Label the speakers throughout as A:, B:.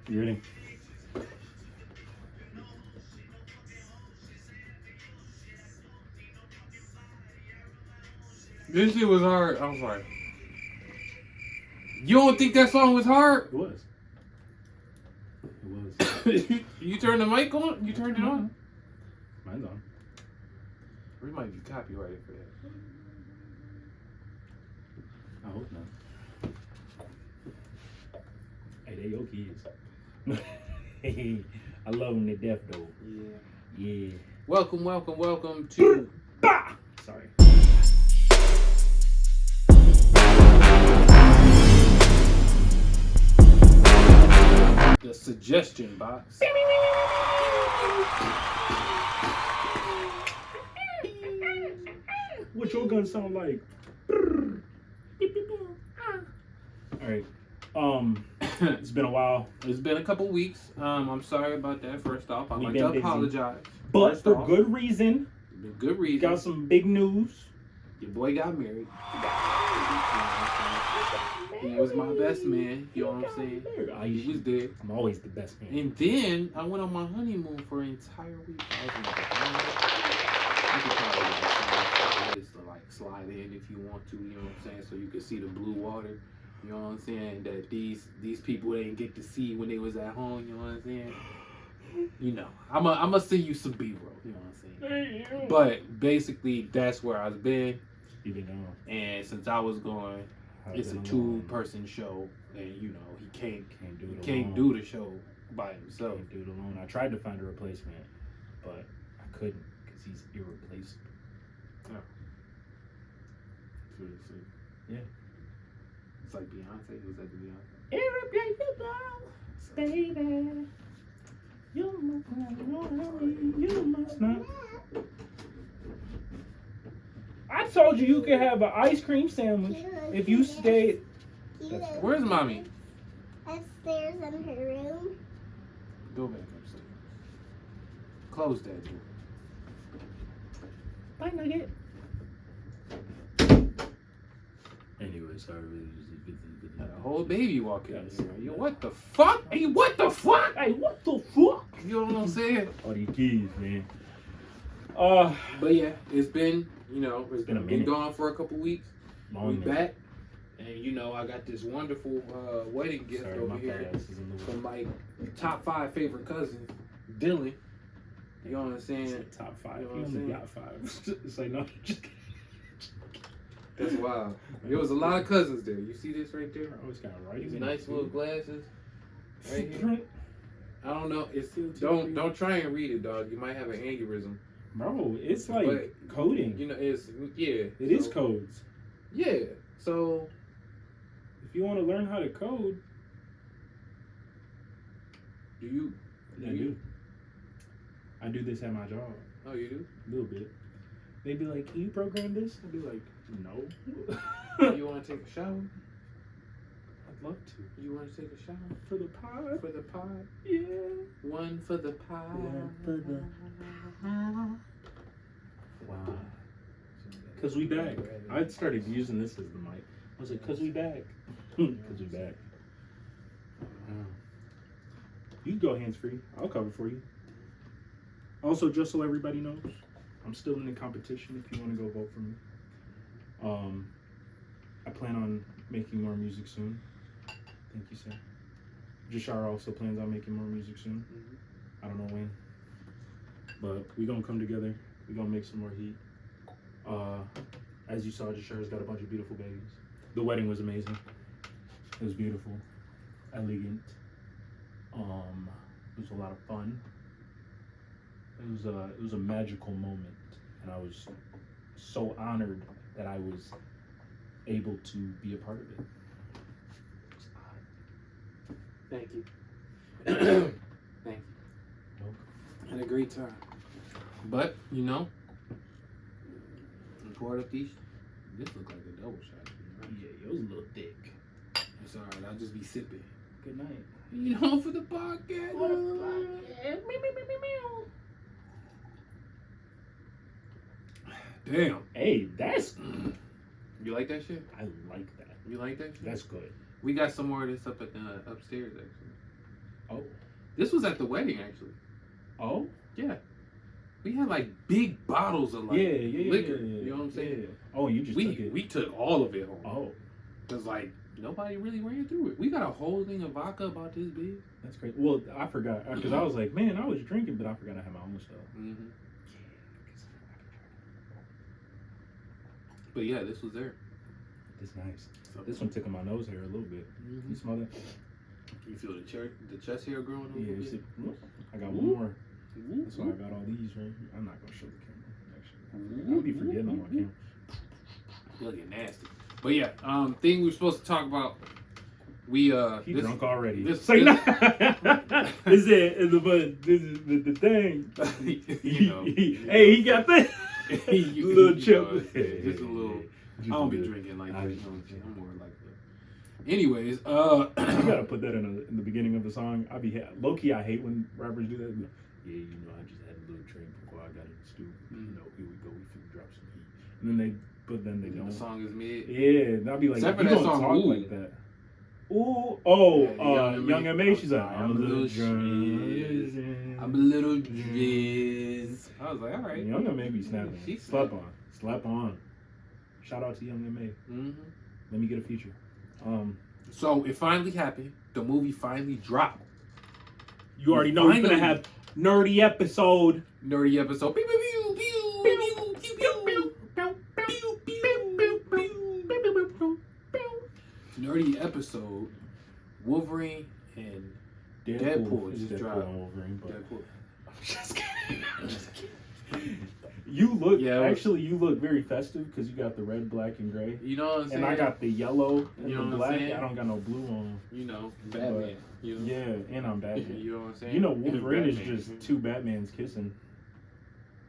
A: You ready?
B: This shit was hard. I'm sorry. You don't think that song was hard?
A: It was. It was.
B: You turned the mic on? You turned it on?
A: Mine's on.
B: We might be copyrighted for that.
A: I hope not. Hey, they your kids. Hey, I love them to death though.
B: Yeah.
A: Yeah.
B: Welcome to...
A: Bah! Sorry.
B: The suggestion box.
A: What your gun sound like? Alright. It's been a while.
B: It's been a couple weeks. I'm sorry about that. First off, I'd
A: We've
B: like
A: been
B: to
A: busy.
B: apologize.
A: But
B: First
A: for
B: off,
A: good reason.
B: Good reason.
A: Got some big news.
B: Your boy got married. He was my best man. You know what I'm saying? He was there.
A: I'm always the best man.
B: And then I went on my honeymoon for an entire week. I was in Japan. You could probably just like slide in if you want to. You know what I'm saying? So you can see the blue water. You know what I'm saying? That these people didn't get to see when they was at home. You know what I'm saying? You know, I'm gonna send you some B-roll. You know what I'm saying? But basically, that's where I've been.
A: You've been gone.
B: And since I was gone, it's a two-person show, and you know he can't do the show by himself.
A: Can't do it alone. I tried to find a replacement, but I couldn't because he's irreplaceable.
B: Oh. Seriously.
A: Yeah.
B: It's like Beyonce. Was that the Beyonce?
A: Irreplaceable, baby. You must not. You must not. I told you could have an ice cream sandwich if you stayed.
B: Where's mommy?
C: Upstairs in her room.
B: Go back upstairs. Close that door.
A: Bye, Nugget. Anyway, sorry.
B: A whole baby walking in here. Yo, what the fuck? Hey, what the fuck?
A: Hey, what the fuck?
B: You know what I'm saying?
A: All these kids, man.
B: But yeah, it's been, you know, it's
A: been a
B: been
A: minute.
B: gone for a couple weeks.
A: Long
B: We back, and you know, I got this wonderful wedding gift over here from my top 5 favorite cousins, Dylan. You know what I'm saying?
A: Top 5.
B: You know
A: You
B: what I'm
A: only
B: saying?
A: got 5. It's like, no, just kidding.
B: That's wild. There was a lot of cousins there. You see this right there?
A: Oh, it's got right.
B: These nice little glasses. Right here. I don't know. It's don't try and read it, dog. You might have an aneurysm.
A: Bro, it's like
B: But,
A: coding.
B: You know, it's
A: It is codes.
B: Yeah. So
A: If you want to learn how to code,
B: do you?
A: I do. I do this at my job.
B: Oh, you do?
A: A little bit. They'd be like, "Can you program this?" I'd be like, "No."
B: You want to take a shower?
A: I'd love to.
B: You want to take a shower
A: For the pod?
B: for the pod?
A: Yeah.
B: One for the pod.
A: One for the Wow. Cause we back. I started using this as the mic. I was like, "Cause we back." Cause we back. Wow. You can go hands free. I'll cover for you. Also, just so everybody knows, I'm still in the competition. If you want to go vote for me, I plan on making more music soon. Thank you, sir. JASHAR also plans on making more music soon. I don't know when, but we gonna come together. We gonna make some more heat. As you saw, JASHAR's got a bunch of beautiful babies. The wedding was amazing. It was beautiful, elegant. It was a lot of fun. It was a magical moment, and I was so honored that I was able to be a part of it.
B: Thank you. Thank you.
A: Welcome.
B: Had a great time. But, you know, I poured up these. This look like a double shot.
A: Yeah, it was a little thick.
B: It's alright, I'll just be sipping.
A: Good night.
B: You know, for the podcast. Damn.
A: Hey, that's.
B: You like that shit?
A: I like that.
B: You like that shit?
A: That's good.
B: We got some more of this up at the upstairs, actually.
A: Oh.
B: This was at the wedding, actually.
A: Oh?
B: Yeah. We had like big bottles of like liquor.
A: Yeah.
B: You know what I'm saying?
A: Yeah. Oh, you just took it.
B: We took all of it home.
A: Oh.
B: Cause like nobody really ran through it. We got a whole thing of vodka about this big.
A: That's great. Well, I forgot because I was like, man, I was drinking, but I forgot I had my own stuff.
B: Mm-hmm. But yeah, this was there.
A: It's nice. This one tickling my nose hair a little bit.
B: Mm-hmm.
A: You smell that?
B: You feel the chest hair growing a little bit?
A: I got one more. That's why I got all these right here. I'm not gonna show the camera. Actually, I'll be forgetting on my camera.
B: Looking nasty. But yeah, thing we were supposed to talk about. We
A: he drunk already.
B: This
A: is the thing.
B: You know,
A: hey, he got that little chip.
B: Just a little. I don't be drinking like that. You know what I'm saying? I'm more like that. Anyways,
A: you gotta put that in the beginning of the song. Low key, I hate when rappers do that. Yeah, you know, I just had a little drink before I got in the stew. You know, here we go, we finna drop some heat. And then they don't.
B: The song is mid.
A: Yeah, and I'll be like,
B: except
A: you
B: for that
A: don't
B: song,
A: talk
B: Ooh.
A: like that. Ooh, oh,
B: yeah,
A: Young M.A. She's like,
B: I'm a little jizz. I'm a little jizz. I was like, all right.
A: Young M.A. be snapping.
B: She
A: Slap on. Shout out to Young M.A.
B: Mm-hmm.
A: Let me get a feature.
B: So it finally happened. The movie finally dropped.
A: You already know we're gonna have nerdy episode.
B: Nerdy episode. Pew, pew, pew, pew, pew, pew, pew. Nerdy episode. Wolverine and Deadpool just dropped. Deadpool.
A: I'm just kidding. You look you look very festive because you got the red, black, and gray.
B: You know what I'm saying?
A: And I got the yellow and
B: you know
A: the
B: what
A: black.
B: I'm
A: I don't got no blue on.
B: You know, Batman. You know?
A: Yeah, and I'm Batman.
B: You know what I'm saying?
A: You know, Wolverine is just two Batmans kissing.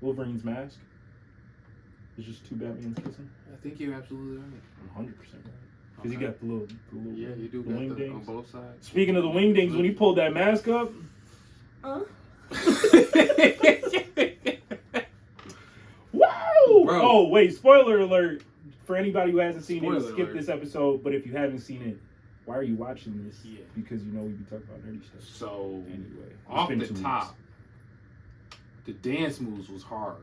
A: Wolverine's mask is just two Batmans kissing.
B: I think you're absolutely right.
A: I'm 100% right. Because you got the little
B: yeah, you do
A: the
B: got
A: wing
B: the,
A: dings.
B: on both sides.
A: Speaking of the wingdings, when he pulled that mask up. Woo!
B: Bro.
A: Oh, wait, spoiler alert. For anybody who hasn't seen
B: Spoiler
A: it, skip
B: alert.
A: this episode. But if you haven't seen it, why are you watching this?
B: Yeah.
A: Because you know we be talking about nerdy stuff.
B: So,
A: Anyway,
B: off
A: it's
B: the
A: been 2
B: top, the dance moves was hard.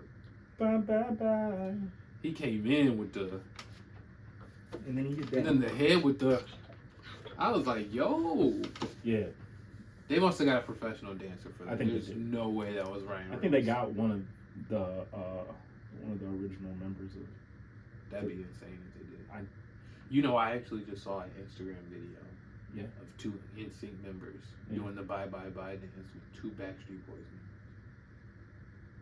A: Bye, bye, bye.
B: He came in with the,
A: And then he did that.
B: and then the head with the, I was like, yo.
A: Yeah.
B: They must have got a professional dancer for that.
A: I think they
B: There's
A: did.
B: no way that was Ryan
A: I think they
B: Reynolds.
A: got one of the original members of.
B: That'd be insane if they did.
A: I-
B: You know, I actually just saw an Instagram video
A: Yeah.
B: of 2 NSYNC members doing the Bye Bye Bye dance with 2 Backstreet Boys.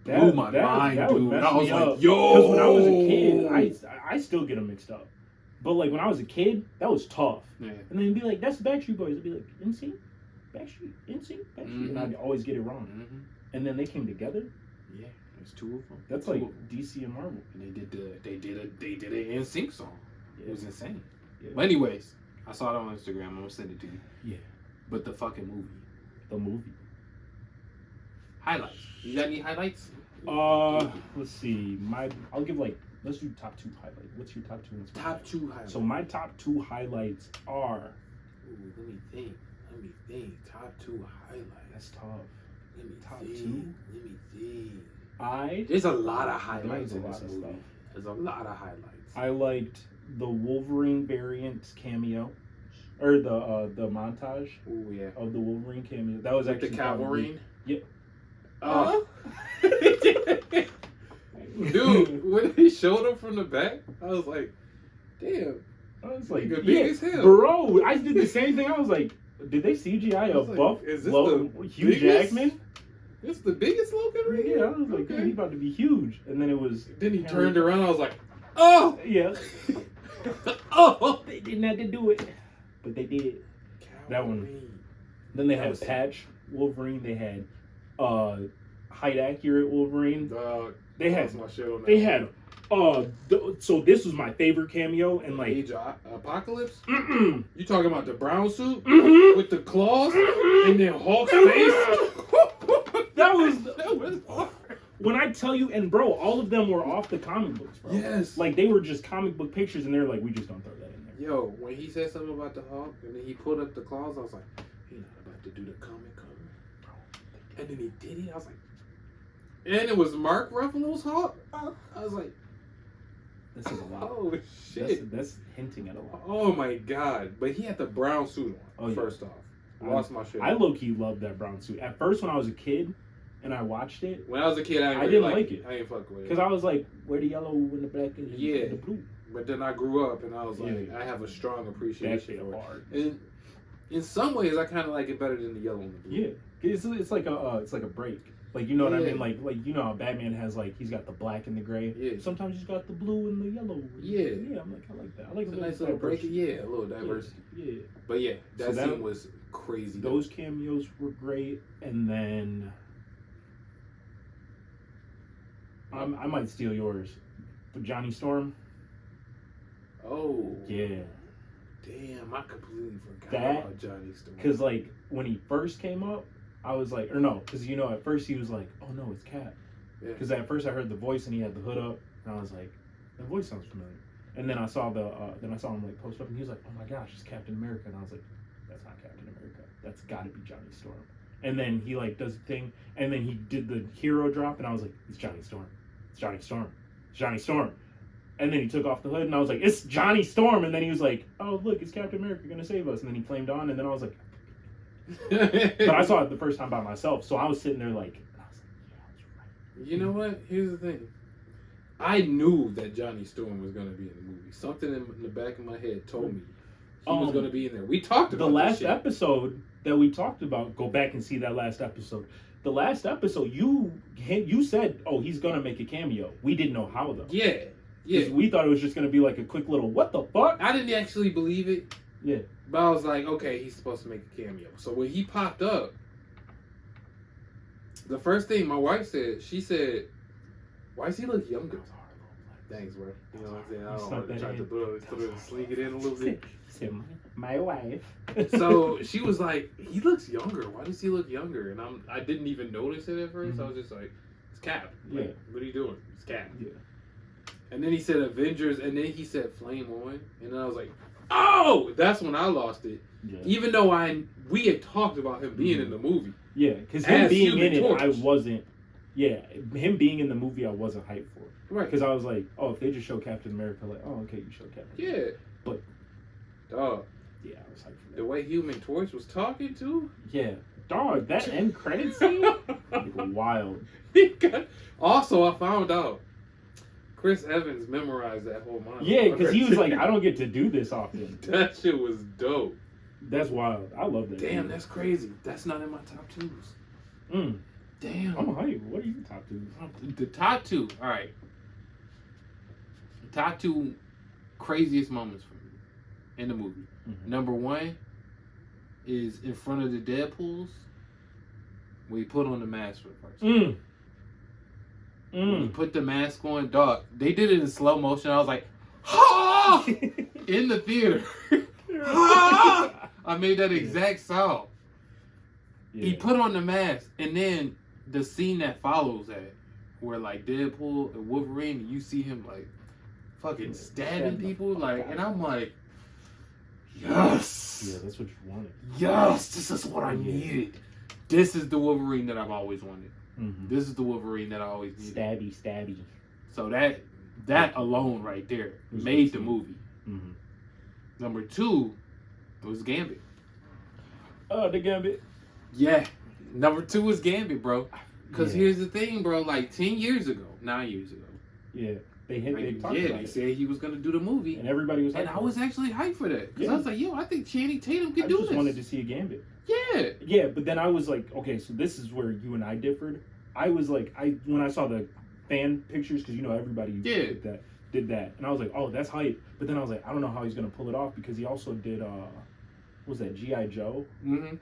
B: Blew my mind,
A: that would
B: dude.
A: mess
B: I was
A: me
B: like,
A: up.
B: yo.
A: Because when I was a kid, I still get them mixed up. But like when I was a kid, that was tough.
B: Yeah.
A: And then you'd be like, that's Backstreet Boys. I'd be like, NSYNC? Backstreet? NSYNC? Backstreet? And I'd always get it wrong.
B: Mm-hmm.
A: And then they came together.
B: Yeah, there's 2 of them.
A: That's
B: Two
A: like
B: of them.
A: DC and Marvel.
B: And they did an NSYNC song.
A: Yeah.
B: It was insane.
A: Yeah.
B: But anyways, I saw it on Instagram. I'm gonna send it to you.
A: Yeah.
B: But the fucking movie.
A: The movie.
B: Highlights. You got any highlights?
A: Let's see. Let's do top 2 highlights. What's your top 2? And
B: Top 2 highlights.
A: So my top 2 highlights are.
B: Ooh, let me think. Top 2 highlights.
A: That's tough.
B: Let me
A: Top
B: think.
A: 2?
B: Let me think.
A: I
B: There's a lot of highlights
A: There's a
B: in
A: lot
B: this
A: of
B: movie.
A: stuff.
B: There's a lot of highlights.
A: I liked the Wolverine variant cameo, or the montage
B: Oh yeah.
A: of the Wolverine cameo. That was
B: Like
A: actually
B: the
A: probably-
B: Calverine?
A: Yep.
B: Dude, when they showed him from the back, I was like, damn.
A: I was like,
B: Nigga big as hell.
A: bro. I did the same thing. I was like, did they CGI a
B: like,
A: buff
B: is this
A: Hugh
B: biggest?
A: Jackman?
B: This the biggest Logan right
A: Yeah,
B: here?
A: I was like,
B: Okay.
A: dude, he's about to be huge. And then it was.
B: Then he
A: Henry-
B: turned around, I was like, oh!
A: Yeah.
B: Oh!
A: They didn't have to do it, but they did. That one. Then they had Patch Wolverine. They had height accurate Wolverine.
B: Dog.
A: They had
B: That's my shit on that.
A: They had so this was my favorite cameo and like
B: Age of Apocalypse?
A: mm-mm,
B: You talking about the brown suit
A: mm-hmm,
B: with the claws
A: mm-hmm,
B: and then Hulk's face?
A: that was
B: That was hard.
A: when I tell you, and bro, all of them were off the comic books, bro.
B: Yes.
A: Like they were just comic book pictures and they're like, we just don't throw that in there.
B: Yo, when he said something about the Hulk and then he pulled up the claws, I was like, he not about have to do the comic cover. And then he did it. I was like, and it was Mark Ruffalo's Hulk.
C: Oh.
B: I was like,
A: This is a lot.
B: oh shit.
A: That's hinting at a lot.
B: Oh my god. But he had the brown suit on,
A: Oh, yeah.
B: first off. Lost my shit.
A: I low-key loved that brown suit. At first, when I was a kid and I watched it,
B: When I was a kid, I
A: didn't like it.
B: I didn't fuck with it.
A: because I was like, where the yellow and the black and
B: Yeah.
A: the blue?
B: But then I grew up and I was like,
A: Yeah.
B: I have a strong
A: That
B: appreciation
A: shit
B: for it.
A: hard.
B: And in some ways, I kind of like it better than the yellow and the blue.
A: Yeah. It's like a break. Like, you know what I
B: Yeah.
A: mean? Like you know how Batman has, like, he's got the black and the gray.
B: Yeah.
A: Sometimes he's got the blue and the yellow.
B: Yeah.
A: Yeah, I like that. I like
B: It's
A: a
B: a nice little break.
A: diversity.
B: Yeah, a little diversity.
A: Yeah.
B: But yeah, that
A: So that-
B: scene was crazy.
A: Those cameos were great, and then I might steal yours, but Johnny Storm.
B: Oh.
A: Yeah.
B: Damn, I completely forgot
A: That-
B: about Johnny Storm.
A: Because, like, when he first came up, I was like, or no, because, you know, at first he was like, oh no, it's Cap.
B: Yeah.
A: Because at first I heard the voice and he had the hood up, and I was like, that voice sounds familiar. And then I saw him like post up, and he was like, oh my gosh, it's Captain America, and I was like, that's not Captain America. That's got to be Johnny Storm. And then he like does the thing, and then he did the hero drop, and I was like, it's Johnny Storm. It's Johnny Storm. It's Johnny Storm. And then he took off the hood, and I was like, it's Johnny Storm. And then he was like, oh look, it's Captain America gonna save us. And then he flamed on, and then I was like, but I saw it the first time by myself, so I was sitting there like, and I was like, yeah, I was right.
B: You know what? Here's the thing. I knew that Johnny Storm was going to be in the movie. Something in the back of my head told me he was going to be in there. We talked about
A: the last
B: this shit.
A: episode that we talked about. Go back and see that last episode. The last episode, you said, "Oh, he's gonna make a cameo." We didn't know how though.
B: Yeah,
A: Because we thought it was just gonna be like a quick little "What the fuck?"
B: I didn't actually believe it.
A: Yeah.
B: But I was like, okay, he's supposed to make a cameo. So when he popped up, the first thing my wife said, she said, "Why does he look younger?" Thanks, bro. You know what I'm saying? I don't want to try to sneak it in a little bit.
A: My wife.
B: So she was like, "He looks younger. Why does he look younger?" And I didn't even notice it at 1st I was just like, "It's Cap. Like,
A: Yeah.
B: What are you doing? It's Cap."
A: Yeah.
B: And then he said Avengers, and then he said Flame On, and then I was like, "Oh!" That's when I lost it.
A: Yeah.
B: Even though we had talked about him being in the movie.
A: Yeah, because him
B: As
A: being
B: Human
A: in
B: Torch.
A: it, I wasn't. Yeah, him being in the movie, I wasn't hyped for.
B: Right.
A: Because I was like, oh, if they just show Captain America, like, oh, okay, you show Captain America.
B: Yeah.
A: But
B: Dog,
A: yeah, I was hyped for that.
B: the way Human Torch was talking to.
A: Yeah, dog, that end credit scene, like, wild.
B: Also, I found out Chris Evans memorized that whole monologue.
A: Yeah, because he was like, I don't get to do this often.
B: That shit was dope.
A: That's wild. I love that.
B: Damn,
A: dude.
B: that's crazy. That's not in my top twos. Damn.
A: I'm hyped. What are your top two?
B: The top two. All right. The top two craziest moments for me in the movie.
A: Mm-hmm.
B: Number one is in front of the Deadpools when he put on the mask for the first time. When he put the mask on, dog, they did it in slow motion. I was like, ha! In the theater. Ha! I made that exact sound.
A: Yeah.
B: He put on the mask, and then the scene that follows that, where like Deadpool and Wolverine, and you see him like fucking stabbing people, like, and I'm like, yes,
A: Yeah, that's what you wanted.
B: yes, this is what I needed. This is the Wolverine that I've always wanted.
A: Mm-hmm.
B: This is the Wolverine that I always needed.
A: Stabby.
B: So that alone right there
A: Was
B: made
A: good
B: the
A: scene.
B: movie.
A: Mm-hmm.
B: Number two was Gambit.
A: Oh, the Gambit.
B: Yeah. Number two was Gambit, bro. Because
A: Yeah.
B: here's the thing, bro. Like 9 years ago.
A: Yeah, they hit. They
B: Like,
A: talked
B: yeah,
A: about
B: they
A: it,
B: said he was gonna do the movie,
A: and everybody was.
B: and
A: hyped
B: I
A: for
B: was
A: it.
B: actually hyped for that because
A: Yeah.
B: I was like, yo, I think Channing Tatum can
A: I
B: do
A: just
B: this.
A: wanted to see a Gambit.
B: Yeah.
A: Yeah, but then I was like, okay, so this is where you and I differed. I was like, when I saw the fan pictures, because you know everybody did that, and I was like, oh, that's hype. But then I was like, I don't know how he's gonna pull it off because he also did what was that, G.I. Joe?
B: Mm-hmm.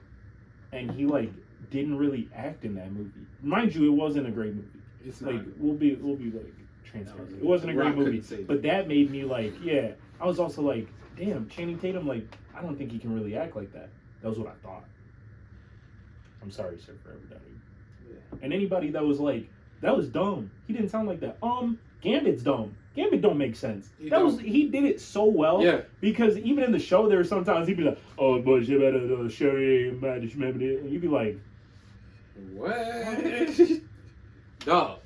A: And he like didn't really act in that movie. Mind you, it wasn't a great movie.
B: It's
A: Like
B: not.
A: we'll be like transparent.
B: No,
A: It wasn't a
B: Rock
A: great movie,
B: couldn't save it.
A: but that made me like, yeah. I was also like, damn, Channing Tatum. Like, I don't think he can really act like that. That was what I thought. I'm sorry, sir, for everybody.
B: Yeah.
A: And anybody that was like, that was dumb. He didn't sound like that. Gambit's dumb. Gambit don't make sense.
B: He
A: He did it so well.
B: Yeah.
A: Because even in the show, there were sometimes he'd be like, "Oh, boy, you better Sherry, and you'd be like,
B: What? Dog.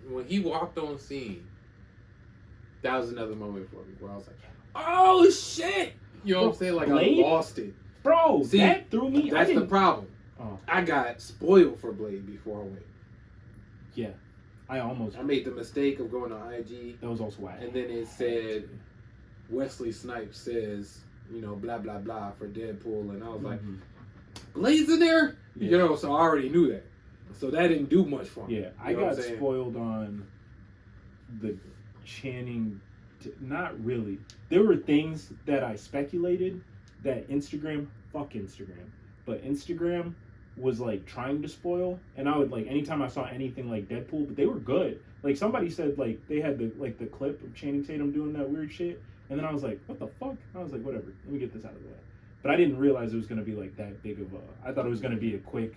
B: When he walked on scene, that was another moment for me where I was like, "Oh shit!" You know what I'm saying? Like
A: Blade?
B: I lost it.
A: "Bro,
B: See,
A: that threw me."
B: That's the problem.
A: Oh.
B: I got spoiled for Blade before I went.
A: Yeah, I
B: made the mistake of going to IG,
A: That was also whack.
B: and then it said Wesley Snipes says, you know, blah blah blah for Deadpool, and I was like, Blade's in there,
A: Yeah.
B: you know. So I already knew that. So that didn't do much for me.
A: Yeah, I
B: You know what
A: got
B: I'm saying?
A: spoiled on the Channing. Not really. There were things that I speculated that fuck Instagram, but Instagram was like trying to spoil, and I would like anytime I saw anything like Deadpool, but they were good. Like somebody said, like they had the clip of Channing Tatum doing that weird shit, and then I was like, what the fuck? I was like, whatever, let me get this out of the way. But I didn't realize it was gonna be like that big of a. I thought it was gonna be a quick.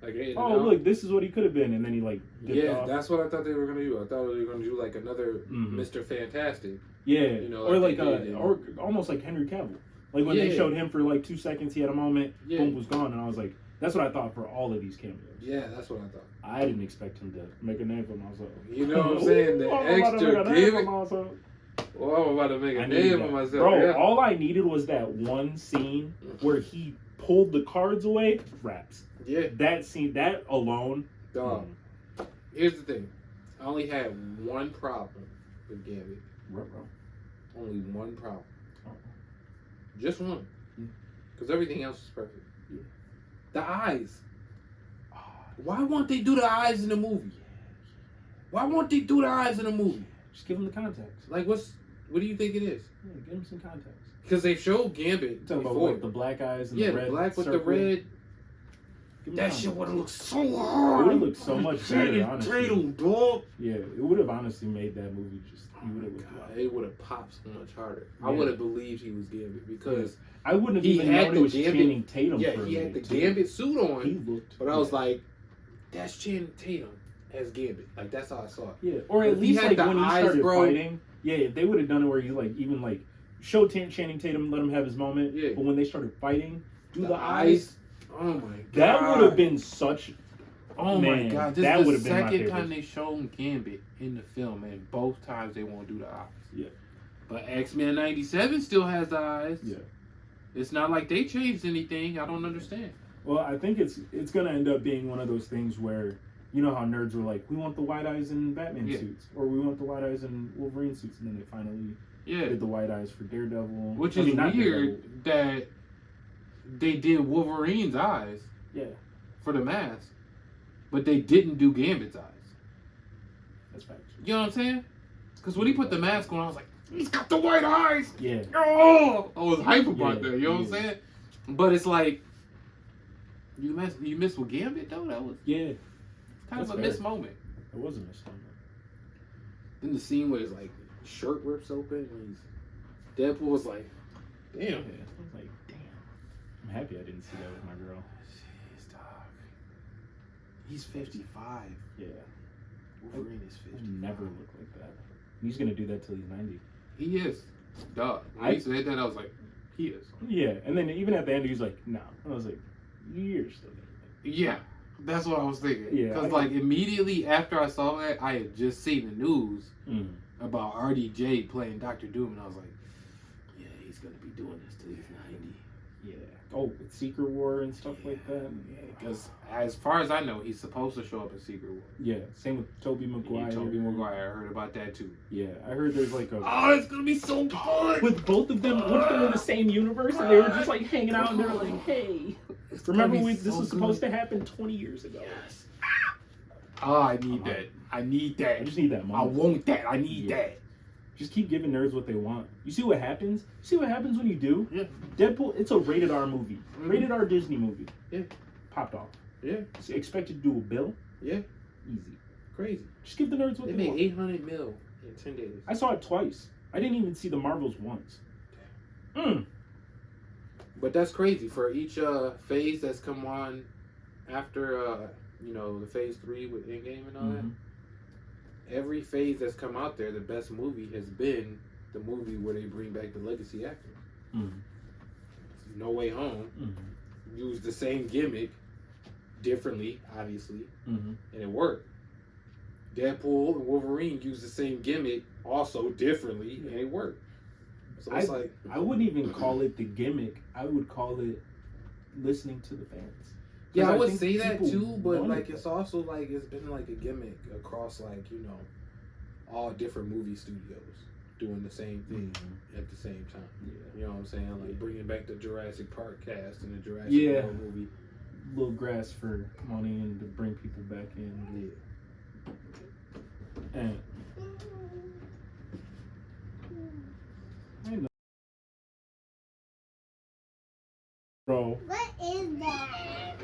B: Like, hey,
A: Oh look, this is what he could have been, and then he like. Dipped off.
B: That's what I thought they were gonna do. I thought they were gonna do like another Mr. Fantastic.
A: Yeah,
B: You know,
A: or
B: like
A: like
B: they did.
A: or almost like Henry Cavill. Like when they
B: Yeah.
A: showed him for like 2 seconds, he had a moment,
B: Yeah.
A: boom, was gone, and I was like, that's what I thought for all of these cameos.
B: Yeah, that's what I thought.
A: I didn't expect him to make a name for myself.
B: You know what I'm saying? The
A: I'm about to
B: extra
A: make a name for
B: gimmick.
A: myself.
B: Well, I'm about to make
A: I
B: a
A: needed
B: name
A: that.
B: for myself.
A: Bro,
B: Yeah.
A: all I needed was that one scene where he pulled the cards away. Raps.
B: Yeah,
A: That scene, that alone.
B: dog. Here's the thing. I only had one problem with Gambit.
A: Ruh-roh.
B: Only one problem. Just one. Because everything else is perfect.
A: Yeah.
B: The eyes. Why won't they do the eyes in the movie? Why won't they do the eyes in the movie?
A: Just give him the context.
B: Like, what do you think it is?
A: Yeah, give him some context.
B: Because they showed Gambit
A: Talking about
B: before.
A: like the black eyes and
B: Yeah,
A: the red
B: black with
A: circle.
B: the red.
A: Give him
B: That
A: context.
B: shit would have looked so
A: It
B: hard.
A: would have looked so much better, honestly.
B: Tatum, dog.
A: Yeah, it would have honestly made that movie just.
B: Oh
A: You would
B: my
A: have looked
B: God,
A: wild.
B: it would have popped so much harder. I
A: Yeah.
B: would have believed he was Gambit because
A: I wouldn't have
B: he
A: even
B: had
A: known
B: the
A: it was
B: Gambit-
A: Channing Tatum.
B: yeah,
A: for a
B: he had the
A: minute, too.
B: Gambit suit on,
A: He looked.
B: but I was like, that's Channing Tatum as Gambit. Like that's how I saw it.
A: yeah, or
B: if
A: at
B: he
A: least
B: had
A: like
B: the
A: when he
B: eyes,
A: started
B: bro-
A: fighting. Yeah, if they would have done it where he like even like showed Channing Tatum, let him have his moment.
B: Yeah.
A: But when they started fighting, do the,
B: eyes. Oh my God.
A: That would have been such.
B: Oh
A: Man,
B: my God! This
A: that
B: is
A: would've
B: the
A: been my
B: second time
A: favorite.
B: they showed Gambit in the film, and both times they won't do the eyes.
A: Yeah.
B: But X-Men '97 still has eyes.
A: Yeah.
B: It's not like they changed anything. I don't understand.
A: Well, I think it's gonna end up being one of those things where you know how nerds were like, we want the white eyes in Batman
B: Yeah.
A: suits, or we want the white eyes in Wolverine suits, and then they finally
B: Yeah.
A: did the white eyes for Daredevil.
B: Which
A: I
B: is
A: mean, not
B: weird
A: Daredevil.
B: that they did Wolverine's eyes
A: Yeah,
B: for the mask, but they didn't do Gambit's eyes.
A: that's facts.
B: You know what I'm saying? Because when he put the mask on, I was like, he's got the white eyes.
A: Yeah.
B: Oh, I was hype about
A: Yeah,
B: that. You know what I'm
A: yeah.
B: saying? But it's like you missed with Gambit though. That was
A: Yeah,
B: kind of
A: That's
B: a
A: fair.
B: missed moment.
A: it was a mistake.
B: Then the scene where his like shirt rips open and Deadpool was like, damn.
A: Yeah, I was like, damn. I'm happy I didn't see that with my girl.
B: Jeez, dog. He's 55.
A: Yeah,
B: Wolverine is
A: he'll
B: 50.
A: never look like that. He's gonna do that till he's 90.
B: He is. Dog. When he said that, I was like, he is.
A: Yeah, and then even at the end, he's like, no. I was like, you're still gonna be
B: Yeah. That's what I was thinking.
A: Yeah,
B: Because,
A: I-
B: like, immediately after I saw that, I had just seen the news
A: like,
B: about RDJ playing Dr. Doom, and I was like, yeah, he's going to be doing this till he's 90.
A: yeah. Oh, with Secret War and stuff like that.
B: Because, as far as I know, he's supposed to show up in Secret War.
A: Yeah, same with Tobey Maguire.
B: Tobey Maguire, I heard about that too.
A: Yeah, I heard there's like a
B: Oh, it's going to be so good!
A: with both of them. What if they're in the same universe and they were just like hanging out and they're like, hey, remember this was supposed to happen 20 years ago.
B: Yes. Oh, I need that. I need
A: I
B: that.
A: just need that
B: I
A: moment.
B: want that. I need
A: Yeah.
B: that.
A: Just keep giving nerds what they want. You see what happens? See what happens when you do?
B: Yeah.
A: Deadpool, it's a rated R movie.
B: Mhm.
A: Rated R Disney movie.
B: Yeah.
A: Popped off.
B: Yeah.
A: So expected to do a bill?
B: Yeah.
A: Easy.
B: Crazy.
A: Just give the nerds what
B: They
A: they
B: made
A: want.
B: 800 mil in 10 days.
A: I saw it twice. I didn't even see the Marvels once.
B: But that's crazy for each phase that's come on after the phase 3 with Endgame and all that. every phase that's come out there, the best movie has been the movie where they bring back the legacy actor.
A: Mm-hmm.
B: No Way Home used the same gimmick differently, obviously, and it worked. Deadpool and Wolverine used the same gimmick also differently, and it worked. So it's
A: I wouldn't even call it the gimmick. I would call it listening to the fans.
B: Yeah, I would
A: think
B: say that too, but
A: wanted
B: like it's also like it's been like a gimmick across like, you know, all different movie studios doing the same thing at the same time.
A: Yeah.
B: You know what I'm saying? Like bringing back the Jurassic Park cast and the Jurassic World movie.
A: Little grass for money and to bring people back in.
B: Yeah.
A: And I know, bro.
C: What is that?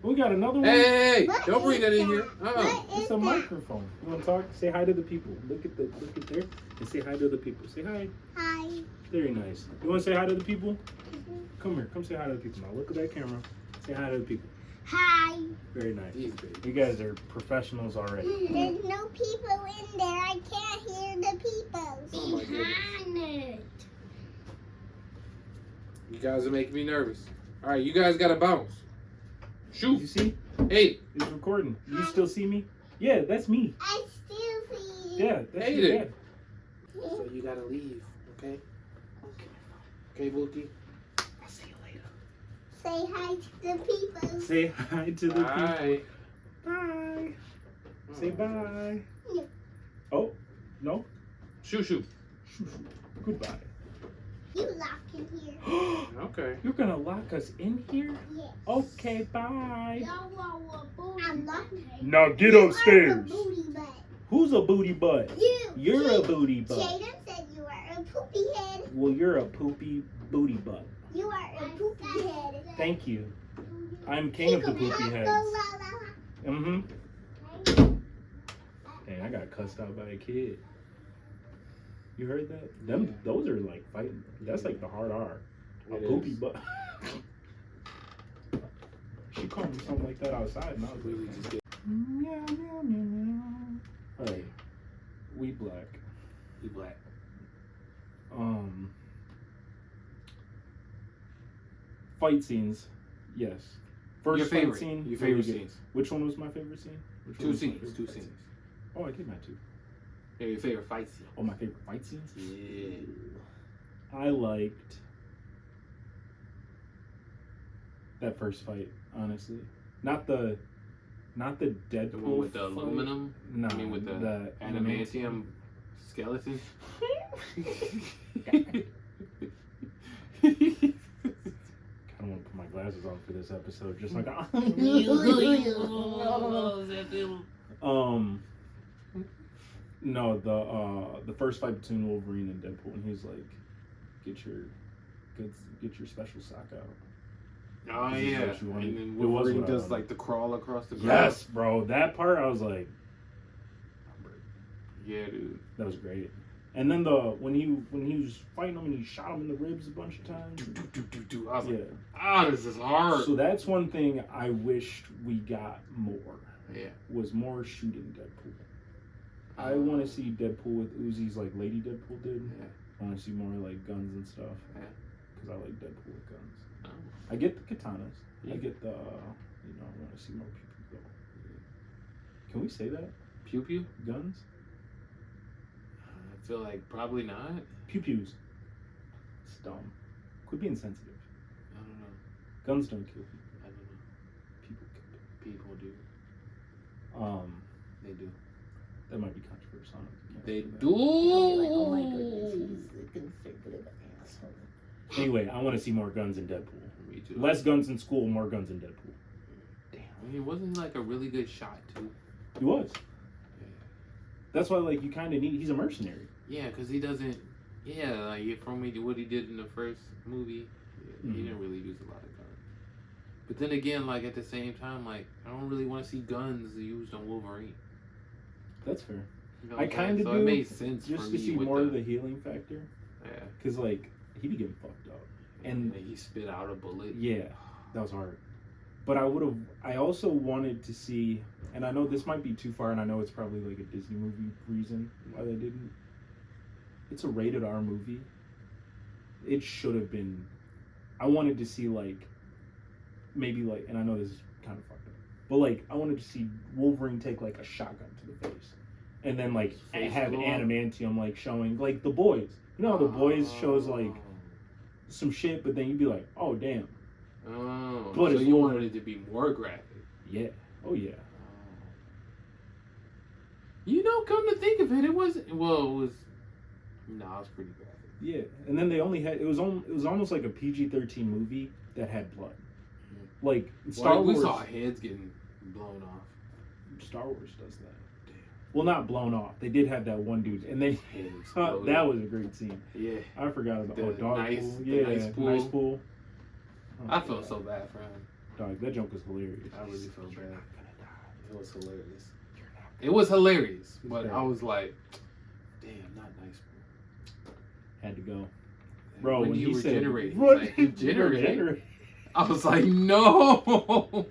A: We got another one.
B: Hey,
C: What
B: don't bring
C: is
B: that in
C: that?
B: here.
C: What
A: It's
C: is
A: a
C: that?
A: microphone. You want to talk? Say hi to the people. Look at there and say hi to the people. Say hi.
C: Hi.
A: Very nice. You want to say hi to the people? Come here. Come say hi to the people. Now look at that camera. Say hi to the people.
C: Hi.
A: Very nice.
B: These babies.
A: You guys are professionals already.
C: There's no people in there. I can't hear the people.
B: Oh my goodness.
C: Behind it.
B: You guys are making me nervous. All right, you guys got to bounce. Shoot.
A: You see?
B: Hey.
A: It's recording. You still see me? Yeah, that's me.
C: I still see you.
A: Yeah, that's
B: Hate
A: your
B: it.
A: dad.
B: So you got to leave, okay? Okay, Bookie?
A: I'll see you later.
C: Say hi to the people.
A: Say hi to the people.
B: Bye.
A: Bye. Say bye.
C: No.
A: Oh, no?
B: Shoo shoo.
A: Goodbye.
C: You lock in here.
B: Okay.
A: You're gonna lock us in here?
C: Yes.
A: Okay, bye.
C: I'm locked.
A: Now get
C: You are
A: upstairs.
C: a booty butt.
A: Who's a booty butt? You're a booty butt.
C: Jaden said you are a poopy head.
A: Well, you're a poopy booty butt.
C: You are a poopy head.
A: Thank you. I'm king of the poopy heads. Mm-hmm. Dang, I got cussed out by a kid. You heard that? Them, those are like fighting. That's like the hard R. A
B: It
A: poopy
B: is.
A: butt. She called me something like that outside, and I was
B: Really
A: like,
B: just get
A: meow, meow, meow, meow. Hey, we black.
B: you black.
A: Fight scenes, yes. First
B: Your favorite.
A: fight scene.
B: Your
A: really
B: favorite
A: good.
B: scenes.
A: Which one was my favorite scene? Which one
B: Two
A: was my
B: scenes.
A: favorite
B: Two
A: fight
B: scenes.
A: scene? Oh, I did my two.
B: Yeah, your favorite fight scene.
A: Oh, my favorite fight scenes?
B: Yeah.
A: I liked that first fight, honestly. Not the Deadpool
B: The one with the
A: fight.
B: aluminum?
A: No,
B: I mean with the adamantium skeleton?
A: I don't want to put my glasses on for this episode. Just like no, the first fight between Wolverine and Deadpool, and he's like, get your special sock out.
B: Oh
A: This is
B: yeah,
A: what you wanted.
B: and then
A: It was
B: Wolverine
A: what I
B: does
A: wanted.
B: like the crawl across the ground.
A: Yes, bro. That part I was like,
B: Yeah, dude.
A: that was great. And then when he was fighting him and he shot him in the ribs a bunch of times.
B: I was
A: Yeah.
B: like, this is hard.
A: So that's one thing I wished we got more.
B: Yeah.
A: Was more shooting Deadpool. I want to see Deadpool with Uzis like Lady Deadpool did.
B: Yeah.
A: I want to see more like guns and stuff.
B: Yeah.
A: Because I like Deadpool with guns.
B: Oh.
A: I get the katanas.
B: Yeah.
A: I get the, I want to see more people go. Can we say that?
B: Pew pew?
A: Guns?
B: I feel like probably not.
A: Pew pews. It's dumb. Quit being sensitive.
B: I don't know.
A: Guns don't kill people.
B: I don't know.
A: People kill
B: People do.
A: people.
B: They do.
A: That might be controversial. I don't know if
B: They
A: you can
B: do.
A: say that.
C: Oh my goodness, he's a conservative asshole.
A: Anyway, I want to see more guns in Deadpool.
B: Me too.
A: Less guns in school, more guns in Deadpool.
B: Damn. I mean, wasn't he like a really good shot too?
A: He was.
B: Yeah.
A: That's why, like, you kind of need. He's a mercenary.
B: Yeah, because he doesn't. Yeah, like from what he did in the first movie, he didn't really use a lot of guns. But then again, like at the same time, like I don't really want to see guns used on Wolverine.
A: That's fair.
B: You know
A: I
B: what I'm saying?
A: kind of
B: so
A: do.
B: it made sense
A: Just
B: for
A: to
B: me
A: see
B: with
A: more of the healing factor.
B: Yeah.
A: Cause like he be getting fucked up. And
B: then he spit out a bullet.
A: yeah, that was hard. But I also wanted to see, and I know this might be too far, and I know it's probably like a Disney movie reason why they didn't. It's a rated R movie. It should have been. I wanted to see like, maybe like, and I know this is kind of fucked up, but like I wanted to see Wolverine take like a shotgun to the face, and then like have adamantium like showing like the boys. You know how the boys shows like some shit, but then you'd be like, oh damn.
B: Oh,
A: but
B: so you wanted it to be more graphic.
A: Yeah. Oh yeah.
B: You know, come to think of it, it wasn't. Well, it was. No, it was pretty graphic.
A: Yeah, and then they only had it was almost like a PG-13 movie that had blood. Like Star Wars.
B: We saw heads getting blown off.
A: Star Wars does that. Damn. Well, not blown off. They did have that one dude, and they that was a great scene.
B: Yeah,
A: I forgot about
B: the
A: dog
B: nice,
A: pool.
B: the
A: Yeah,
B: nice
A: pool. Oh,
B: I felt so bad for him.
A: Dog, that joke was hilarious.
B: I really felt bad. It was hilarious. It was hilarious, but I was like, damn, not nice.
A: Had to go. Bro,
B: when
A: he
B: regenerated,
A: said,
B: regenerate. I was like, no,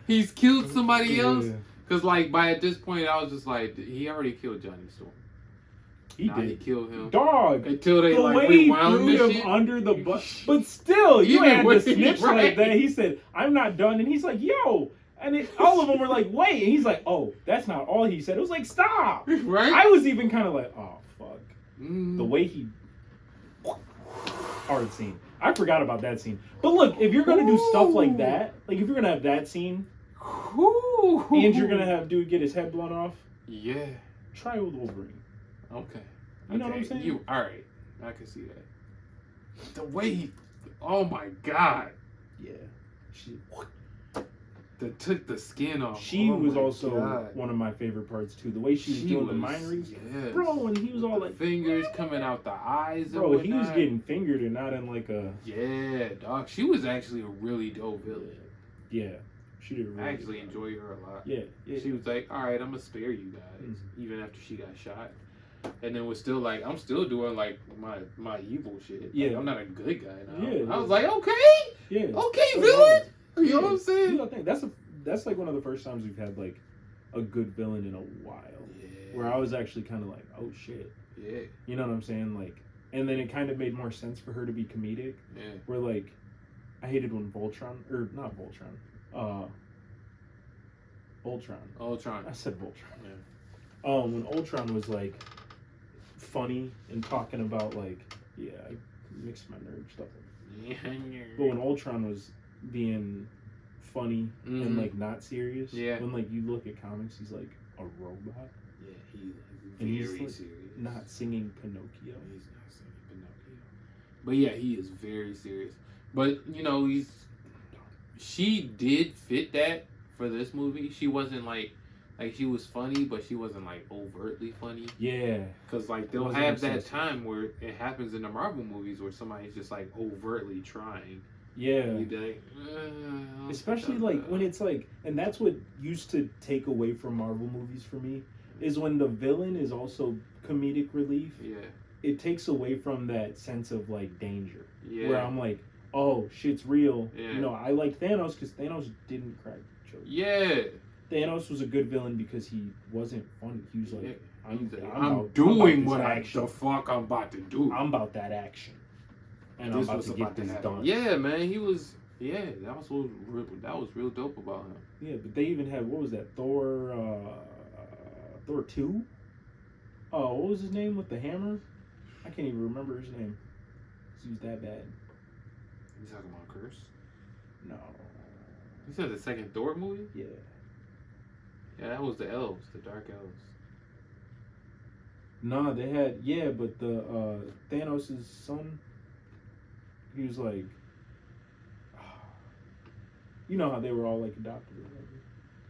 B: he's killed somebody else. Cause like by at this point, I was just like, he already killed Johnny Storm.
A: He did.
B: He killed him.
A: Dog.
B: Until they
A: the
B: like
A: way he
B: rewound
A: threw
B: this
A: him
B: shit.
A: under the bus. But still, you had to snitch
B: right.
A: like that. He said, I'm not done. And he's like, yo. And all of them were like, wait. And he's like, oh, that's not all he said. It was like, stop.
B: Right?
A: I was even kind of like, oh, fuck.
B: Mm.
A: The way he... Hard scene. I forgot about that scene. But look, if you're going to do stuff like that, like if you're going to have that scene, and you're going to have dude get his head blown off,
B: yeah,
A: try with Wolverine.
B: Okay.
A: You know what I'm saying?
B: All right. I can see that. The way he... Oh, my God.
A: Yeah.
B: That took the skin off.
A: She was also one of my favorite parts too. The way she was doing the mind reads,
B: yes.
A: bro. When he was all like
B: fingers coming out the eyes,
A: bro, he was getting fingered and not in like a.
B: Yeah, dog. She was actually a really dope villain.
A: Yeah, she did. Really
B: I actually enjoy her a lot.
A: Yeah, yeah.
B: She was like, all right, I'm gonna spare you guys, even after she got shot. And then was still like, I'm still doing like my evil shit.
A: Yeah,
B: like, I'm not a good guy now.
A: Yeah,
B: I was like, okay,
A: yeah,
B: okay, villain. You know what I'm saying?
A: You know, I think that's like one of the first times we've had like a good villain in a while.
B: Yeah.
A: Where I was actually kind of like, oh shit.
B: Yeah.
A: You know what I'm saying? Like, and then it kind of made more sense for her to be comedic.
B: Yeah.
A: Where like, I hated when Ultron. I said Voltron.
B: Yeah.
A: When Ultron was like funny and talking about like, yeah, I mixed my nerves stuff. But when Ultron was being funny and like not serious, when like you look at comics, he's like a robot.
B: Yeah,
A: he's
B: very
A: like
B: serious.
A: Not singing Pinocchio.
B: He's not singing Pinocchio. But yeah, he is very serious. But you know, she did fit that for this movie. She wasn't like she was funny, but she wasn't like overtly funny.
A: Yeah,
B: because like they'll have that time where it happens in the Marvel movies where somebody's just like overtly trying.
A: Yeah,
B: like,
A: especially like when it's like, and that's what used to take away from Marvel movies for me is when the villain is also comedic relief.
B: Yeah,
A: it takes away from that sense of like danger.
B: Yeah,
A: where I'm like, oh, shit's real.
B: Yeah.
A: You know, I like Thanos because Thanos didn't crack jokes.
B: Yeah.
A: Thanos was a good villain because he wasn't funny. He was like,
B: I'm doing what the fuck I'm about to do.
A: I'm about that action. And I'm about to get this done.
B: Yeah, man, he was. Yeah, that was real dope about him.
A: Yeah, but they even had, what was that? Thor 2? Oh, what was his name with the hammer? I can't even remember his name. He was that bad.
B: You talking about Curse?
A: No.
B: You said the second Thor movie?
A: Yeah.
B: Yeah, that was the elves, the dark elves.
A: No, they had, yeah, but the Thanos' son, he was like, you know how they were all like adopted or whatever.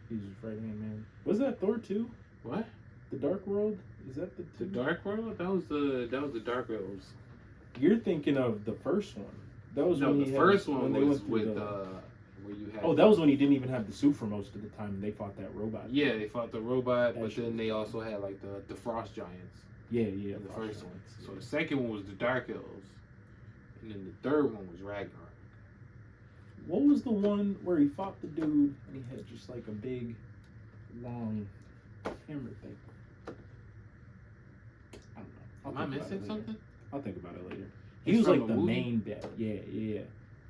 A: He was his right-hand man. Was that Thor 2?
B: What?
A: The Dark World? Is that the
B: Dark World? That was the Dark Elves.
A: You're thinking of the first one. That was when
B: the first one was with where you had.
A: Oh, that was when he didn't even have the suit for most of the time. They fought that robot.
B: Yeah, they fought the robot, but then they also had like the Frost Giants.
A: Yeah, yeah.
B: The first one. So the second one was the Dark Elves, and then the third one was Ragnarok.
A: what was the one where he fought the dude and he had just like a big, long hammer thing? I don't know.
B: Am I missing something?
A: I'll think about it later. He
B: It's
A: was
B: from
A: like
B: a
A: the
B: movie?
A: main bad. Yeah.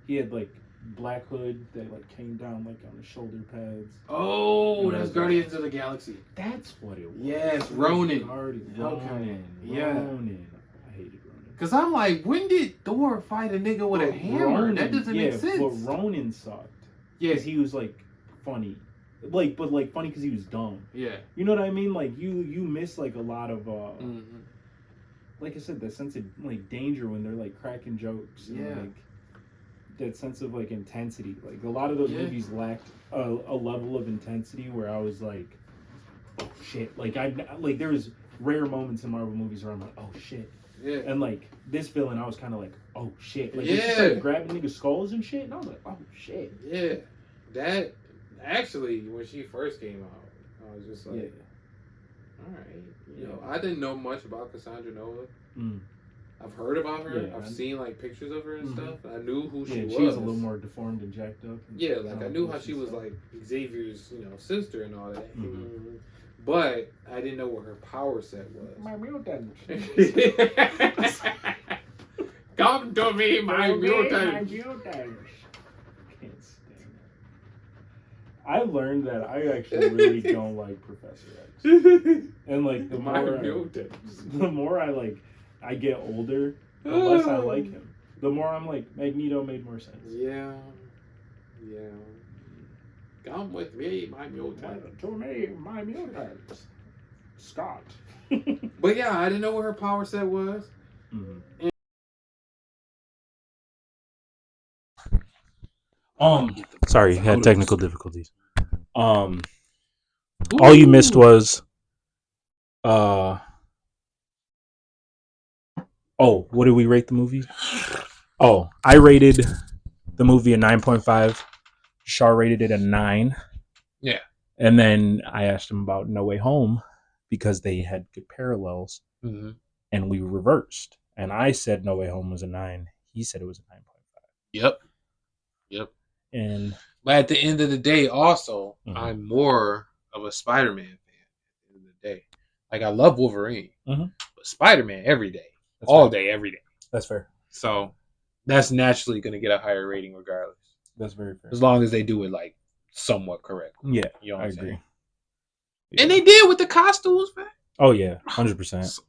A: He had like black hood that like came down like on his shoulder pads.
B: Oh,
A: Yeah,
B: that's Guardians of the Galaxy.
A: That's what it was.
B: Yes,
A: It was
B: Ronin.
A: Ronin.
B: Okay. Yeah.
A: Ronin. I hated Ronin.
B: Cause I'm like, when did Thor fight a nigga with a hammer? That doesn't make sense.
A: But Ronin sucked.
B: Yeah.
A: Because he was like funny. But funny because he was dumb.
B: Yeah.
A: You know what I mean? Like you miss like a lot of
B: Mm-hmm.
A: like I said, that sense of like danger when they're like cracking jokes. And,
B: Yeah.
A: like that sense of like intensity. Like a lot of those movies lacked a level of intensity where I was like, oh shit. Like there was rare moments in Marvel movies where I'm like, oh shit.
B: Yeah.
A: And like this villain, I was kind of like, oh shit. Like she
B: Yeah.
A: started grabbing niggas' skulls and shit, and I was like, oh shit.
B: Yeah. That actually, when she first came out, I was just like, all right. You know, I didn't know much about Cassandra Nova.
A: Mm.
B: I've heard about her.
A: Yeah,
B: I've seen like pictures of her and stuff. I knew who she
A: Yeah,
B: was.
A: she was a little more deformed and jacked up.
B: Yeah, like I knew how she was like Xavier's, sister and all that. But I didn't know what her power set was.
A: My mutant.
B: Come to me, my mutant.
A: My mutant. Can't stand it. I learned that I actually really don't like Professor X. And like the more I get older, the less I like him. The more I'm like, Magneto made more sense.
B: Yeah. Come with me, my mutant.
A: To me, my mutant. Scott.
B: But yeah, I didn't know what her power set was.
A: Mm-hmm. Sorry, had technical difficulties. All you missed was what did we rate the movie? Oh, I rated the movie a 9.5. Shar rated it a 9.
B: Yeah.
A: And then I asked him about No Way Home because they had good parallels.
B: Mm-hmm.
A: And we reversed. And I said No Way Home was a 9. He said it was a 9.5.
B: Yep.
A: And
B: but at the end of the day, also,
A: Mhm.
B: I'm more of a Spider-Man fan at the end of the day. Like, I love Wolverine, but Spider-Man every day. All day, every day.
A: That's fair.
B: So, that's naturally going to get a higher rating regardless.
A: That's very fair.
B: As long as they do it, like, somewhat correctly.
A: Yeah,
B: you know what
A: I
B: I'm
A: agree.
B: saying?
A: Yeah.
B: And they did with the costumes, man.
A: Oh, yeah, 100%.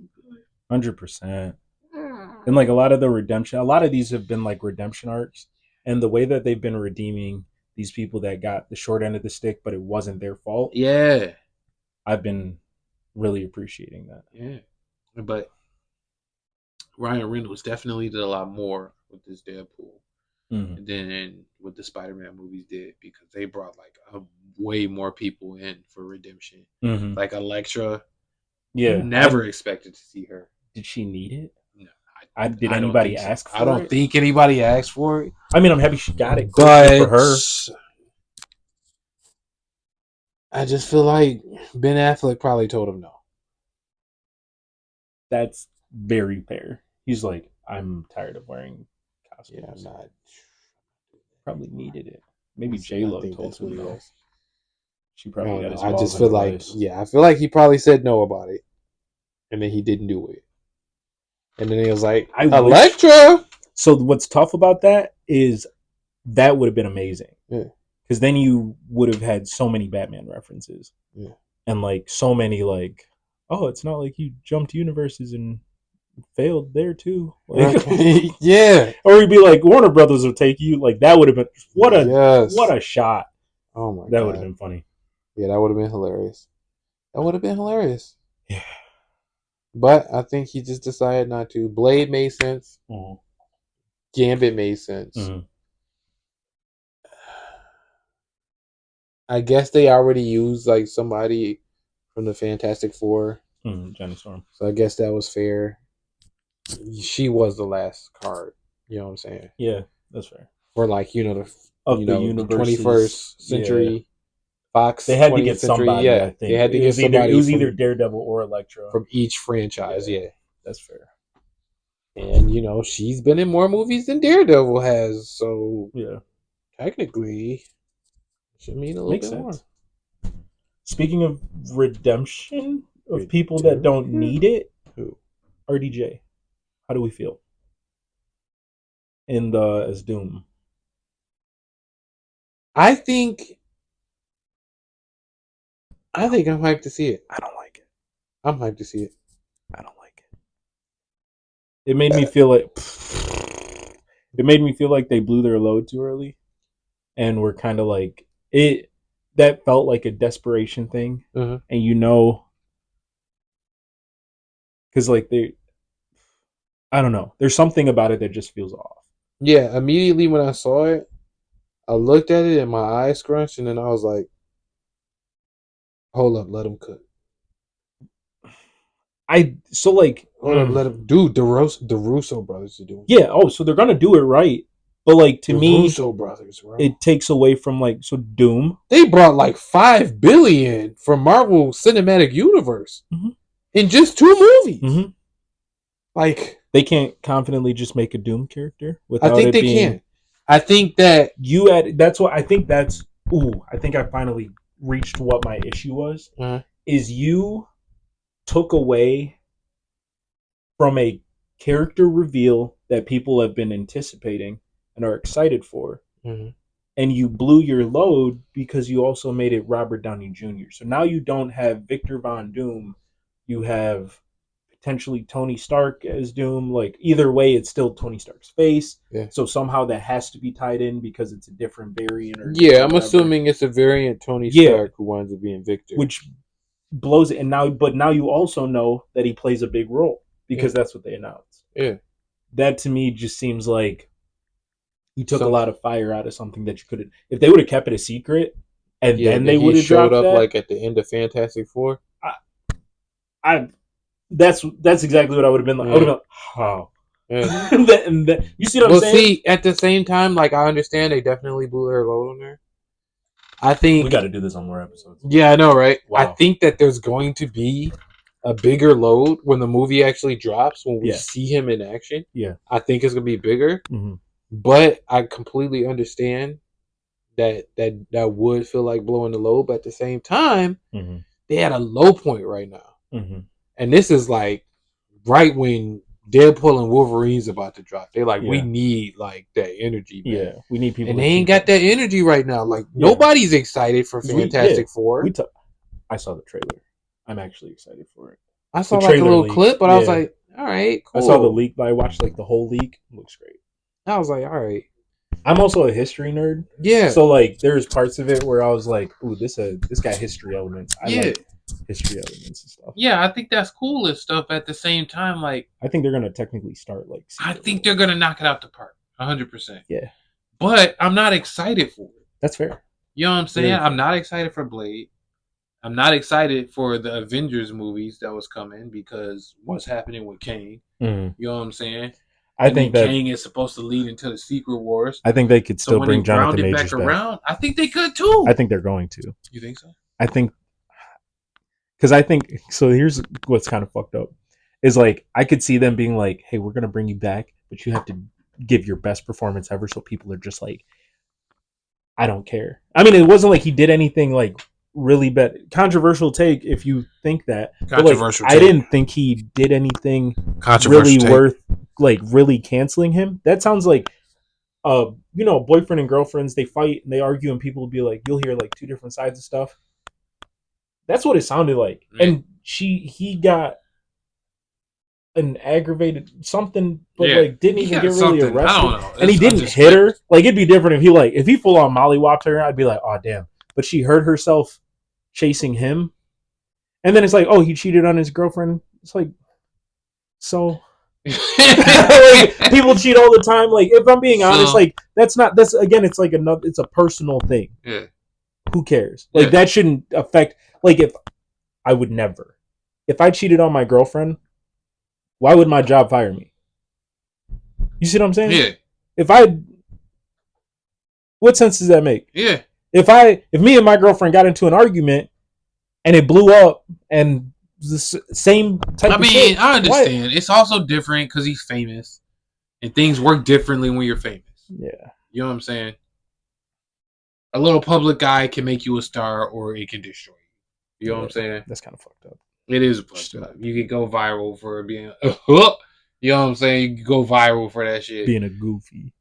A: 100%. And, like, a lot of these have been, like, redemption arcs. And the way that they've been redeeming these people that got the short end of the stick, but it wasn't their fault.
B: Yeah.
A: I've been really appreciating that.
B: Yeah. But Ryan Reynolds definitely did a lot more with this Deadpool than what the Spider-Man movies did, because they brought like way more people in for redemption. Like Elektra. Yeah. Never expected to see her.
A: Did she need it?
B: No.
A: Did anybody ask for it?
B: I don't think anybody asked for it.
A: I mean, I'm happy she got it.
B: But
A: for her.
B: I just feel like Ben Affleck probably told him no.
A: That's very fair. He's like, I'm tired of wearing costumes.
B: Yeah, I'm not.
A: Probably needed it. Maybe J-Lo told him no. She probably got his
B: I
A: balls
B: just feel like,
A: place.
B: I feel like he probably said no about it. And then he didn't do it. And then he was like, Elektra!
A: So what's tough about that is that would have been amazing.
B: Yeah.
A: Because then you would have had so many Batman references.
B: Yeah.
A: And like so many like, oh, it's not like you jumped universes and failed there too. Like,
B: yeah.
A: Or you'd be like, Warner Brothers will take you. Like that would have been what a shot.
B: Oh my god.
A: That would have been funny.
B: Yeah, that would have been hilarious.
A: Yeah.
B: But I think he just decided not to. Blade made sense.
A: Mm-hmm.
B: Gambit made sense.
A: Mm-hmm.
B: I guess they already used like somebody from the Fantastic Four.
A: Johnny Storm.
B: So I guess that was fair. She was the last card. You know what I'm saying?
A: Yeah, that's fair.
B: For like, the
A: 21st
B: century Fox.
A: They had to get somebody, I think.
B: They had to get somebody.
A: It was either Daredevil or Elektra.
B: From each franchise, yeah.
A: That's fair.
B: And, she's been in more movies than Daredevil has, so...
A: Yeah.
B: Technically, it should mean a little
A: Makes
B: bit more.
A: sense. Speaking of redemption of people that don't need it,
B: Who?
A: RDJ. How do we feel? In the as Doom.
B: I think I'm hyped to see it.
A: I don't like it.
B: I'm hyped to see it.
A: I don't like it. It made me feel like they blew their load too early, and we're kind of like it. That felt like a desperation thing,
B: Uh-huh.
A: and because like I don't know. There's something about it that just feels off.
B: Yeah, immediately when I saw it, I looked at it and my eyes scrunched, and then I was like, "Hold up, let him cook." Hold up, let him. Dude, the Russo brothers are doing.
A: Yeah. Oh, so they're gonna do it right, but like to me,
B: Russo brothers, bro.
A: it takes away from like Doom.
B: They brought like $5 billion from Marvel Cinematic Universe in just 2 movies.
A: Mm-hmm.
B: Like
A: they can't confidently just make a Doom character without.
B: I think they can. I think that
A: that's what I think. I think I finally reached what my issue was. Is you took away from a character reveal that people have been anticipating and are excited for, and you blew your load because you also made it Robert Downey Jr. So now you don't have Victor Von Doom. You have potentially Tony Stark as Doom. Like either way, it's still Tony Stark's face.
B: Yeah.
A: So somehow that has to be tied in because it's a different variant. Or
B: I'm assuming it's a variant Tony Stark who winds up being Victor,
A: which blows it. And now you also know that he plays a big role because that's what they announced.
B: Yeah.
A: That to me just seems like you took a lot of fire out of something that you could have. If they would have kept it a secret, and then they would have
B: showed up
A: that,
B: like at the end of Fantastic Four.
A: That's exactly what I would have been like. I would have been like, oh.
B: Yeah.
A: You see what I'm saying?
B: See, at the same time, like I understand they definitely blew their load on there. I think
A: we got to do this on more episodes.
B: Yeah, I know, right?
A: Wow.
B: I think that there's going to be a bigger load when the movie actually drops, when we see him in action.
A: Yeah.
B: I think it's going to be bigger.
A: Mm-hmm.
B: But I completely understand that would feel like blowing the load. But at the same time, they had a low point right now.
A: Mm-hmm.
B: And this is like right when Deadpool and Wolverine's about to drop. They're like, we need like that energy back.
A: Yeah, we need people.
B: And they ain't got that energy right now. Like nobody's excited for Fantastic Four.
A: I saw the trailer. I'm actually excited for it.
B: I saw like a little clip, but I was like, all right, cool.
A: I saw the leak, but I watched like the whole leak. It looks great.
B: I was like, all right.
A: I'm also a history nerd.
B: Yeah.
A: So like there's parts of it where I was like, ooh, this got history elements. I like history elements and stuff.
B: Yeah, I think that's cool and stuff. At the same time, like
A: I think they're gonna technically start like.
B: I think they're gonna knock it out the park, 100%.
A: Yeah.
B: But I'm not excited for it.
A: That's fair.
B: You know what I'm saying? Yeah. I'm not excited for Blade. I'm not excited for the Avengers movies that was coming because what's happening with Kang. You know what I'm saying?
A: I think that
B: Kang is supposed to lead into the Secret Wars.
A: I think they could still bring Jonathan Majors back
B: around. I think they could too.
A: I think they're going to.
B: You think so?
A: I think because so. Here's what's kind of fucked up is like I could see them being like, "Hey, we're gonna bring you back, but you have to give your best performance ever." So people are just like, "I don't care." I mean, it wasn't like he did anything like really bad. Controversial take if you think that.
B: Controversial.
A: Like, I didn't think he did anything really worth like really canceling him. That sounds like boyfriend and girlfriends, they fight and they argue and people will be like, you'll hear like two different sides of stuff. That's what it sounded like. Right. And he got an aggravated something, but like didn't even get really arrested. I don't know. And he didn't hit her. Like it'd be different if he full on mollywopped her, I'd be like, oh damn. But she hurt herself chasing him. And then it's like, oh, he cheated on his girlfriend. It's like, so like, people cheat all the time. Like, if I'm being honest, like that's again, it's like it's a personal thing.
B: Yeah.
A: Who cares? Like that shouldn't affect. Like if I cheated on my girlfriend, why would my job fire me? You see what I'm saying? Yeah. What sense does that make?
B: Yeah.
A: If me and my girlfriend got into an argument and it blew up and the same type of shit,
B: I understand. What? It's also different because he's famous and things work differently when you're famous.
A: Yeah.
B: You know what I'm saying? a little public eye can make you a star, or it can destroy you. You know what I'm saying?
D: That's kind of fucked up.
B: It is fucked up. You can go viral for being, you know what I'm saying? You can go viral for that shit.
D: Being a goofy.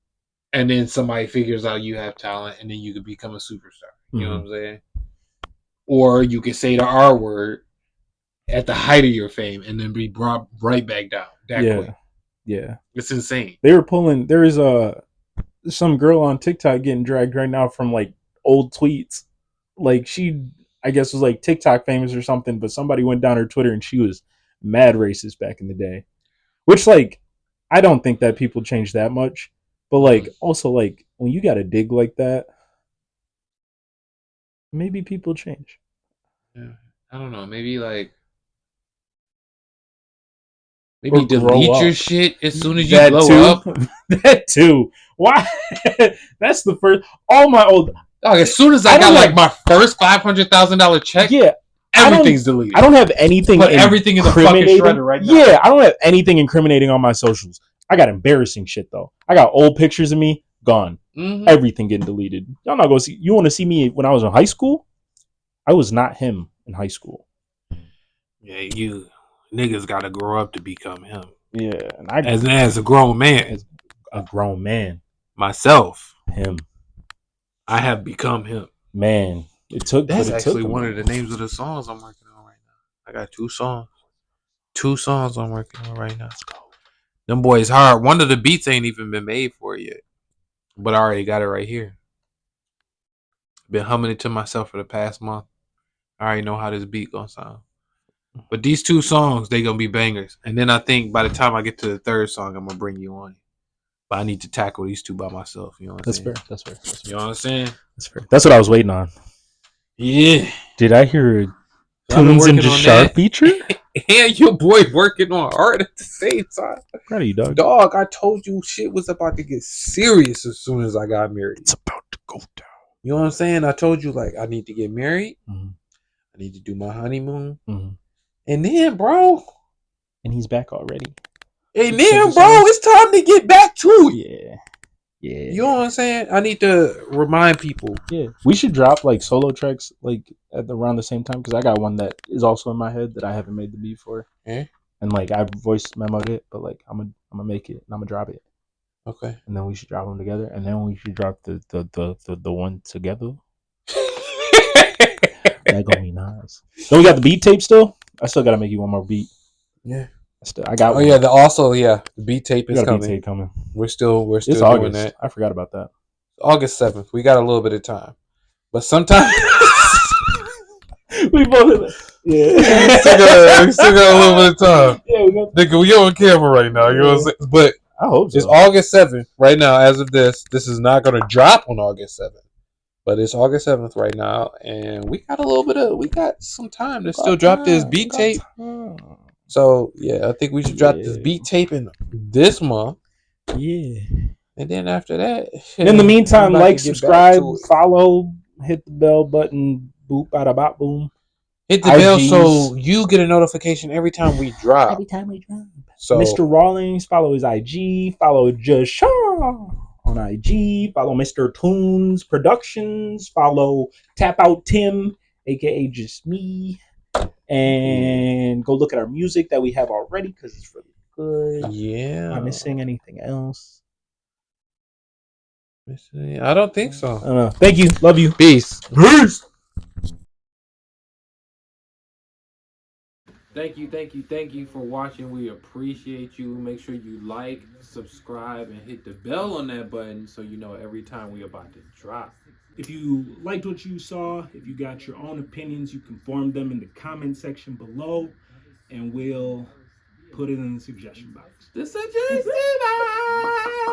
B: And then somebody figures out you have talent, and then you could become a superstar. You know what I'm saying? Or you could say the R word at the height of your fame, and then be brought right back down. Quick.
D: Yeah.
B: It's insane.
D: They were pulling. There is some girl on TikTok getting dragged right now from like old tweets. Like she, I guess, was like TikTok famous or something, but somebody went down her Twitter and she was mad racist back in the day. Which, like, I don't think that people change that much. But, like, also, like, when you got to dig like that, maybe people change.
B: Yeah. I don't know. Maybe, like,
D: Or
B: delete your shit as soon as you
D: that
B: blow
D: too.
B: up.
D: That too. Why? That's the first. All my old.
B: Dog, as soon as I got, like, my first $500,000 check,
D: yeah,
B: everything's deleted.
D: I don't have anything.
B: Put everything in the fucking shredder right now.
D: Yeah, I don't have anything incriminating on my socials. I got embarrassing shit though. I got old pictures of me gone. Everything getting deleted. Y'all not gonna see. You want to see me when I was in high school? I was not him in high school.
B: Yeah, you niggas got to grow up to become him.
D: Yeah, and
B: as a grown man, myself,
D: him.
B: I have become him.
D: Man, that's
B: actually one of the names of the songs I'm working on right now. I got 2 songs. 2 songs I'm working on right now. Let's go. Them boys hard. One of the beats ain't even been made for it yet, but I already got it right here. Been humming it to myself for the past month. I already know how this beat gonna sound. But these 2 songs, they gonna be bangers. And then I think by the time I get to the 3rd song, I'm gonna bring you on. But I need to tackle these 2 by myself. You know what I'm saying?
D: That's fair.
B: You know what I'm saying?
D: That's fair. That's what I was waiting on.
B: Yeah.
D: Did I hear a Tunez and JASHAR feature?
B: And your boy working on art at the same time.
D: Proud of you, dog.
B: Dog, I told you shit was about to get serious as soon as I got married.
D: It's about to go down.
B: You know what I'm saying? I told you, like, I need to get married.
D: Mm-hmm.
B: I need to do my honeymoon.
D: Mm-hmm.
B: And then, bro.
D: And he's back already.
B: And then, bro, it's time to get back to it.
D: Yeah. Yeah.
B: You know what I'm saying? I need to remind people.
D: Yeah. We should drop, like, solo tracks, like, around the same time. Because I got one that is also in my head that I haven't made the beat for.
B: Eh?
D: And, like, I voice memoed it. But, like, I'm gonna make it. And I'm gonna drop it.
B: Okay.
D: And then we should drop them together. And then we should drop the one together. That gonna be nice. Then we got the beat tape still. I still gotta make you one more beat.
B: Yeah.
D: I got.
B: Oh one. Yeah. The beat tape is coming.
D: Beat tape coming.
B: We're still
D: it's
B: doing
D: August.
B: that.
D: I forgot about that.
B: August 7th. We got a little bit of time, but sometimes
D: we both. Yeah.
B: we still got a little bit of time. Yeah, nigga, we on camera right now. You know what I'm saying? But
D: I hope so.
B: It's August 7th right now. As of this is not gonna drop on August 7th. But it's August 7th right now, and we got some time to still drop this beat tape. So yeah, I think we should drop this beat tape in this month.
D: Yeah.
B: And then after that,
D: in the meantime, like, subscribe, follow, hit the bell button, boop, bada bop, boom.
B: Hit the bell so you get a notification every time we drop. So
D: Mr. Rawlings, follow his IG, follow JASHAR on IG, follow Mr. Tunez Productions, follow Tap Out Tim, aka Just Me, and go look at our music that we have already because it's really good.
B: Yeah.
D: Am I missing anything else?
B: I don't think so.
D: I don't know. Thank you. Love you.
B: Peace. Thank you for watching. We appreciate you. Make sure you like, subscribe, and hit the bell on that button so you know every time we about to drop.
A: If you liked what you saw, if you got your own opinions, you can form them in the comment section below, and we'll put it in the suggestion box.
B: The suggestion box!